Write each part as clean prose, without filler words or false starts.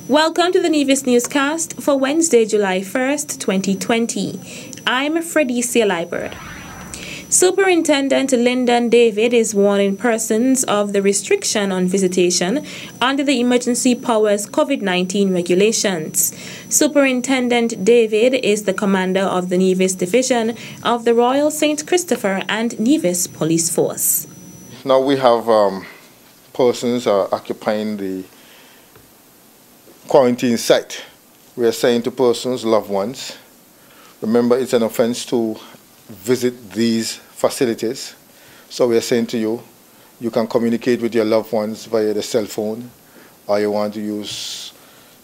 Welcome to the Nevis newscast for Wednesday, July 1st, 2020. I'm Fredicia Liebert. Superintendent Lyndon David is warning persons of the restriction on visitation under the Emergency Powers COVID-19 regulations. Superintendent David is the commander of the Nevis Division of the Royal St. Christopher and Nevis Police Force. Now we have persons occupying the quarantine site. We are saying to persons, loved ones, remember it's an offense to visit these facilities. So we are saying to you, you can communicate with your loved ones via the cell phone, or you want to use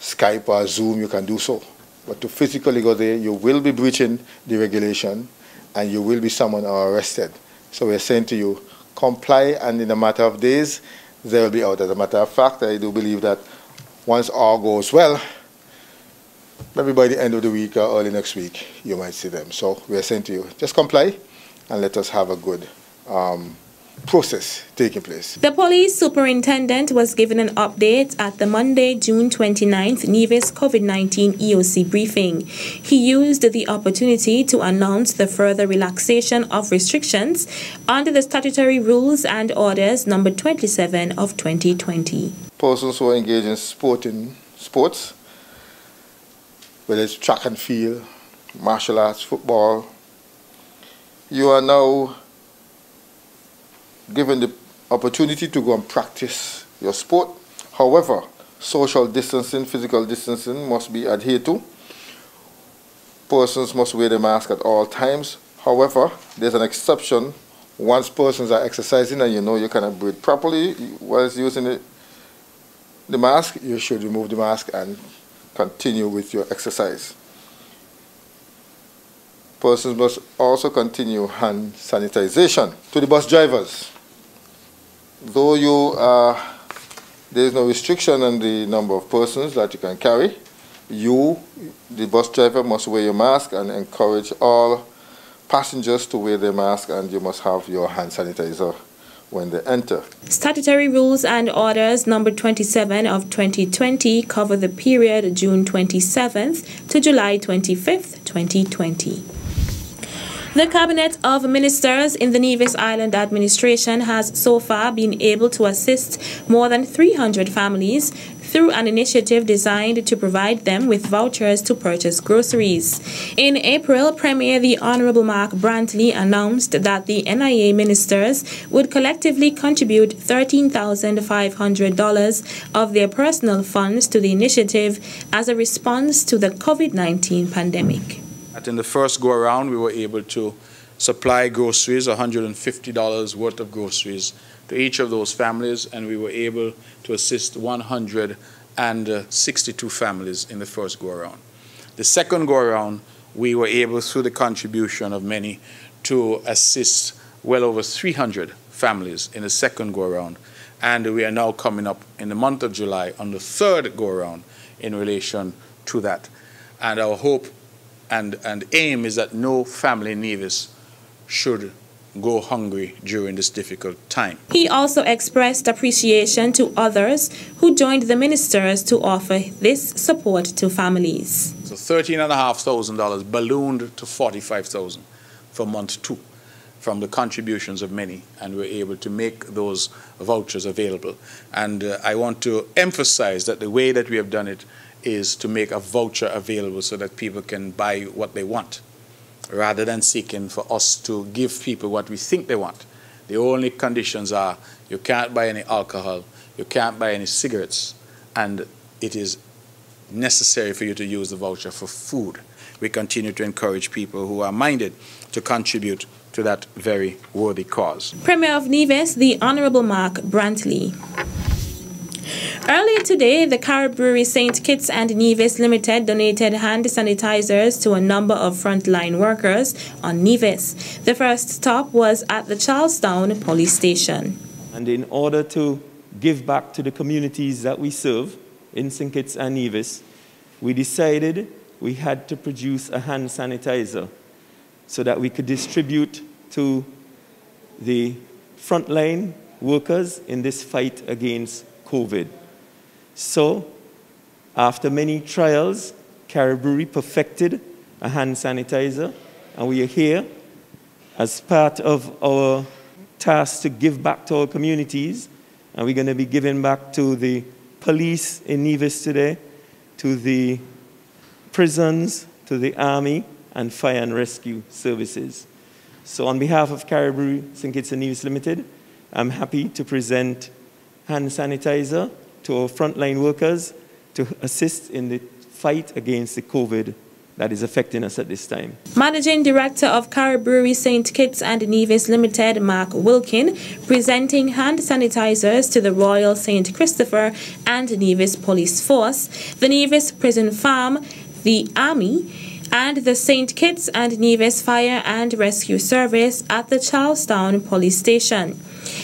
Skype or Zoom, you can do so. But to physically go there, you will be breaching the regulation and you will be summoned or arrested. So we are saying to you, comply, and in a matter of days, they will be out. As a matter of fact, I do believe that once all goes well, maybe by the end of the week or early next week, you might see them. So we are saying to you, just comply and let us have a good process taking place. The police superintendent was given an update at the Monday, June 29th Nevis COVID-19 EOC briefing. He used the opportunity to announce the further relaxation of restrictions under the statutory rules and orders number 27 of 2020. Persons who are engaged in sports, whether it's track and field, martial arts, football, you are now given the opportunity to go and practice your sport. However, social distancing, physical distancing must be adhered to. Persons must wear the mask at all times. However, there's an exception. Once persons are exercising and you know you cannot breathe properly whilst using the mask, you should remove the mask and continue with your exercise. Persons must also continue hand sanitization. To the bus drivers, though there is no restriction on the number of persons that you can carry, you, the bus driver, must wear your mask and encourage all passengers to wear their mask, and you must have your hand sanitizer when they enter. Statutory rules and orders number 27 of 2020 cover the period June 27th to July 25th, 2020. The Cabinet of Ministers in the Nevis Island Administration has so far been able to assist more than 300 families through an initiative designed to provide them with vouchers to purchase groceries. In April, Premier the Honorable Mark Brantley announced that the NIA ministers would collectively contribute $13,500 of their personal funds to the initiative as a response to the COVID-19 pandemic. In the first go-around, we were able to supply groceries, $150 worth of groceries, to each of those families, and we were able to assist 162 families in the first go-around. The second go-around, we were able, through the contribution of many, to assist well over 300 families in the second go-around, and we are now coming up in the month of July on the third go-around in relation to that. And our hope and aim is that no family in Nevis should go hungry during this difficult time. He also expressed appreciation to others who joined the ministers to offer this support to families. So $13,500 ballooned to $45,000 for month 2 from the contributions of many, and we're able to make those vouchers available. And I want to emphasize that the way that we have done it is to make a voucher available so that people can buy what they want, rather than seeking for us to give people what we think they want. The only conditions are you can't buy any alcohol, you can't buy any cigarettes, and it is necessary for you to use the voucher for food. We continue to encourage people who are minded to contribute to that very worthy cause. Premier of Nevis, the Honorable Mark Brantley. Earlier today, the Carib Brewery St. Kitts and Nevis Limited donated hand sanitizers to a number of frontline workers on Nevis. The first stop was at the Charlestown Police Station. And in order to give back to the communities that we serve in St. Kitts and Nevis, we decided we had to produce a hand sanitizer so that we could distribute to the frontline workers in this fight against COVID. So After many trials, Caribou perfected a hand sanitizer, and we are here as part of our task to give back to our communities, and we're going to be giving back to the police in Nevis today, to the prisons, to the Army, and Fire and Rescue Services. So on behalf of Caribou, St. Kitts and Nevis Limited, I'm happy to present hand sanitizer to our frontline workers to assist in the fight against the COVID that is affecting us at this time. Managing Director of Caribou St. Kitts and Nevis Limited, Mark Wilkin, presenting hand sanitizers to the Royal St. Christopher and Nevis Police Force, the Nevis Prison Farm, the Army, and the St. Kitts and Nevis Fire and Rescue Service at the Charlestown Police Station.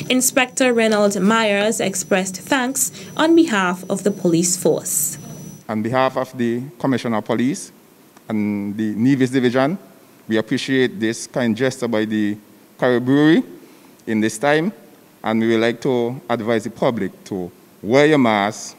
Inspector Reynold Myers expressed thanks on behalf of the police force. On behalf of the Commissioner of Police and the Nevis Division, we appreciate this kind gesture by the Caribou in this time, and we would like to advise the public to wear your mask,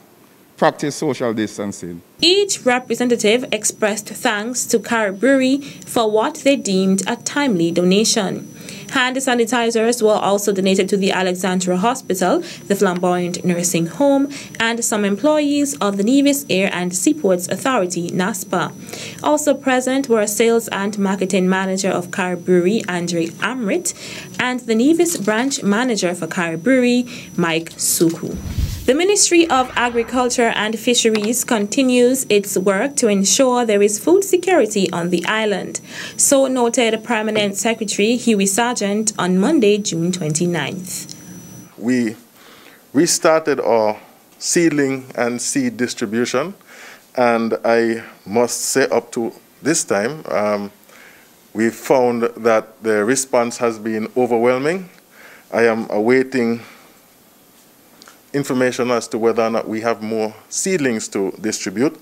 practice social distancing. Each representative expressed thanks to Caribou for what they deemed a timely donation. Hand sanitizers were also donated to the Alexandra Hospital, the Flamboyant Nursing Home, and some employees of the Nevis Air and Seaports Authority, NASPA. Also present were Sales and Marketing Manager of Caribou, Andre Amrit, and the Nevis Branch Manager for Caribou, Mike Suku. The Ministry of Agriculture and Fisheries continues its work to ensure there is food security on the island. So noted Permanent Secretary Huey Sargeant on Monday, June 29th. We restarted our seedling and seed distribution, and I must say up to this time, we've found that the response has been overwhelming. I am awaiting information as to whether or not we have more seedlings to distribute,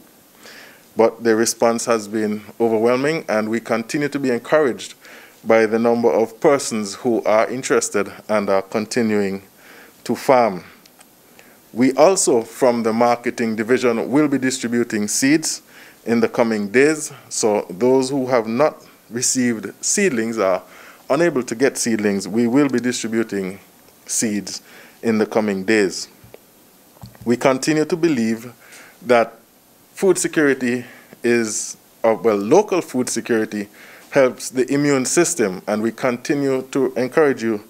but the response has been overwhelming, and we continue to be encouraged by the number of persons who are interested and are continuing to farm. We also, from the marketing division, will be distributing seeds in the coming days, so those who have not received seedlings are unable to get seedlings. We will be distributing seeds in the coming days. We continue to believe that food security is, local food security helps the immune system, and we continue to encourage you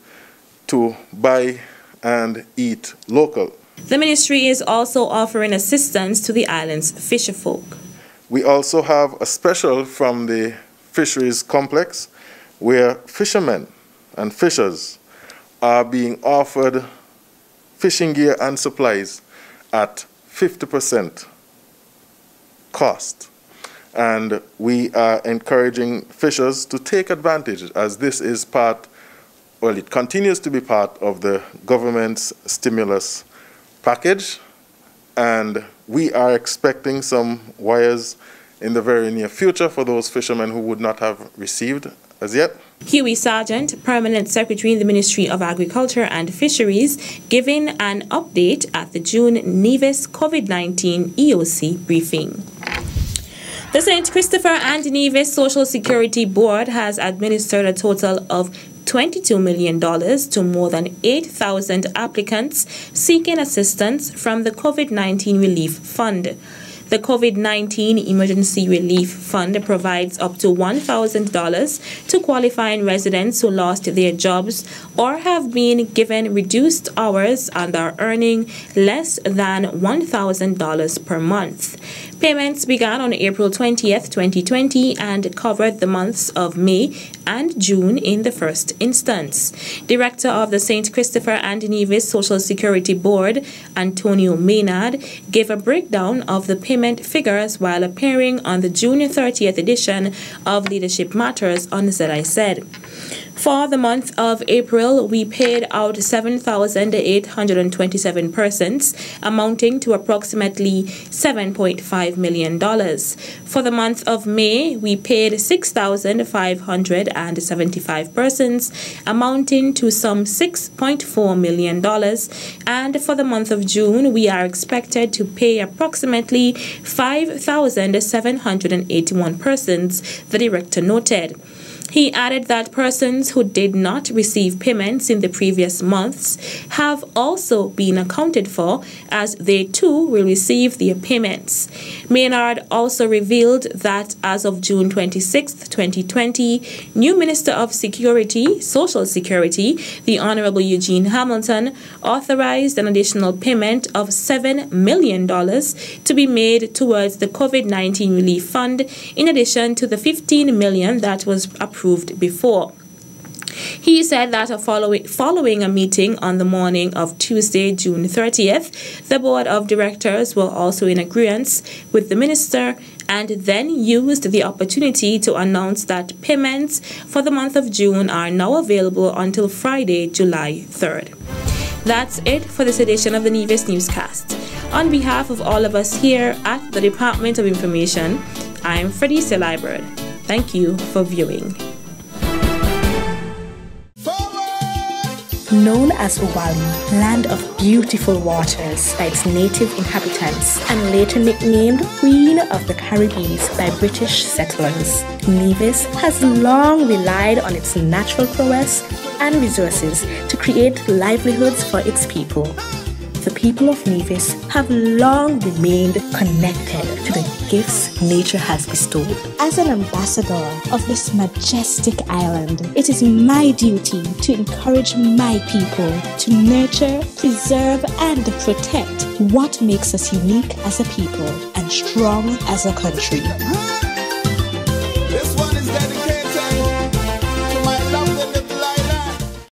to buy and eat local. The ministry is also offering assistance to the island's fisherfolk. We also have a special from the fisheries complex where fishermen and fishers are being offered fishing gear and supplies at 50% cost. And we are encouraging fishers to take advantage, as this is part, well, it continues to be part of the government's stimulus package, and we are expecting some wires in the very near future for those fishermen who would not have received as yet. Huey Sargeant, Permanent Secretary in the Ministry of Agriculture and Fisheries, giving an update at the June Nevis COVID-19 EOC briefing. The St. Christopher and Nevis Social Security Board has administered a total of $22 million to more than 8,000 applicants seeking assistance from the COVID-19 Relief Fund. The COVID-19 Emergency Relief Fund provides up to $1,000 to qualifying residents who lost their jobs or have been given reduced hours and are earning less than $1,000 per month. Payments began on April 20th, 2020 and covered the months of May and June in the first instance. Director of the St. Christopher and Nevis Social Security Board, Antonio Maynard, gave a breakdown of the payment figures while appearing on the June 30th edition of Leadership Matters on ZIZ. For the month of April, we paid out 7,827 persons, amounting to approximately $7.5 million. For the month of May, we paid 6,575 persons, amounting to some $6.4 million. And for the month of June, we are expected to pay approximately 5,781 persons, the director noted. He added that persons who did not receive payments in the previous months have also been accounted for, as they too will receive their payments. Maynard also revealed that as of June 26, 2020, new Minister of Security, Social Security, the Honorable Eugene Hamilton, authorized an additional payment of $7 million to be made towards the COVID-19 Relief Fund, in addition to the $15 million that was approved before. He said that following a meeting on the morning of Tuesday, June 30th, the Board of Directors were also in agreement with the Minister and then used the opportunity to announce that payments for the month of June are now available until Friday, July 3rd. That's it for this edition of the Nevis Newscast. On behalf of all of us here at the Department of Information, I'm Fredisa Librard. Thank you for viewing. Known as Uwali, land of beautiful waters by its native inhabitants, and later nicknamed Queen of the Caribbean by British settlers, Nevis has long relied on its natural prowess and resources to create livelihoods for its people. The people of Nevis have long remained connected to the gifts nature has bestowed. As an ambassador of this majestic island, it is my duty to encourage my people to nurture, preserve, and protect what makes us unique as a people and strong as a country. This one is dedicated.